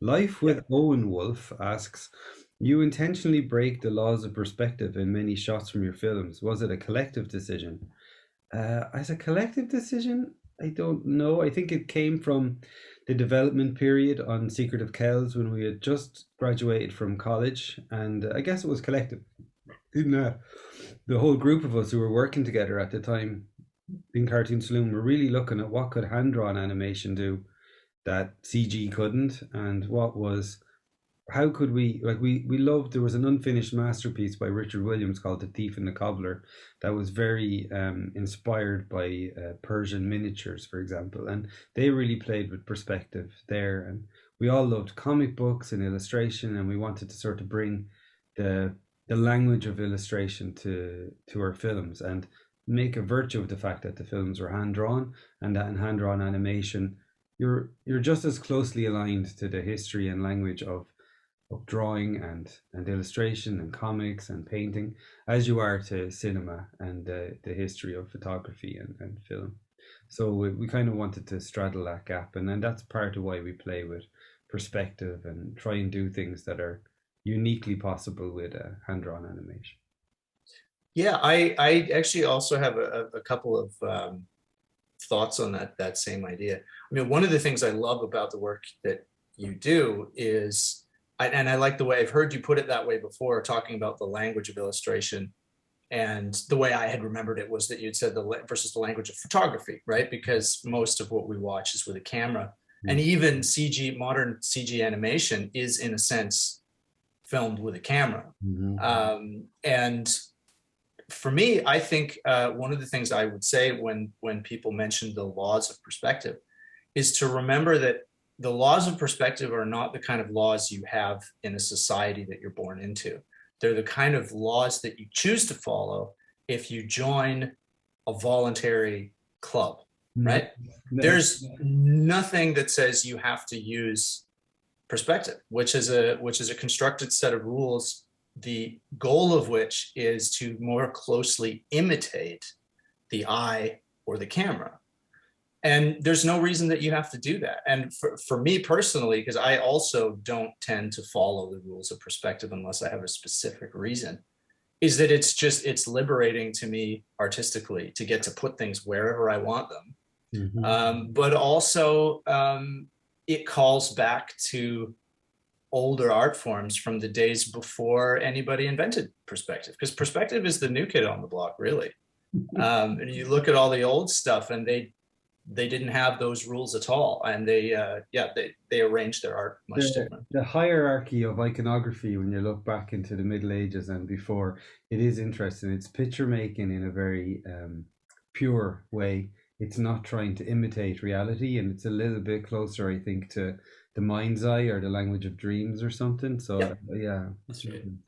Life Yeah. with Owen Wolf asks, you intentionally break the laws of perspective in many shots from your films. Was it a collective decision? As a collective decision, I don't know. I think it came from the development period on Secret of Kells when we had just graduated from college, and I guess it was collective. In that, the whole group of us who were working together at the time in Cartoon Saloon were really looking at what could hand drawn animation do that CG couldn't, and what was how could we like we loved there was an unfinished masterpiece by Richard Williams called The Thief and the Cobbler that was very inspired by Persian miniatures, for example, and they really played with perspective there. And we all loved comic books and illustration, and we wanted to sort of bring the the language of illustration to our films and make a virtue of the fact that the films were hand drawn, and that in hand drawn animation you're just as closely aligned to the history and language of drawing and illustration and comics and painting as you are to cinema and the history of photography and film. So we kind of wanted to straddle that gap, and then that's part of why we play with perspective and try and do things that are uniquely possible with hand-drawn animation. Yeah, I actually also have a couple of thoughts on that same idea. I mean, one of the things I love about the work that you do is, and I like the way I've heard you put it that way before, talking about the language of illustration. And the way I had remembered it was that you'd said versus the language of photography, right? Because most of what we watch is with a camera, and even CG, modern CG animation is in a sense filmed with a camera. Mm-hmm. And for me, I think one of the things I would say when people mention the laws of perspective is to remember that the laws of perspective are not the kind of laws you have in a society that you're born into. They're the kind of laws that you choose to follow if you join a voluntary club, No, right? no, There's nothing that says you have to use perspective, which is a constructed set of rules, the goal of which is to more closely imitate the eye or the camera. And there's no reason that you have to do that. And for me personally, because I also don't tend to follow the rules of perspective unless I have a specific reason, is that it's liberating to me artistically to get to put things wherever I want them. mm-hmm. But also, it calls back to older art forms from the days before anybody invented perspective, because perspective is the new kid on the block, really. And you look at all the old stuff, and they didn't have those rules at all, and they arranged their art much different. The hierarchy of iconography when you look back into the Middle Ages and before, it is interesting. It's picture making in a very pure way. It's not trying to imitate reality, and it's a little bit closer, I think, to the mind's eye or the language of dreams or something. So Yeah, yeah, it's that's right. interesting.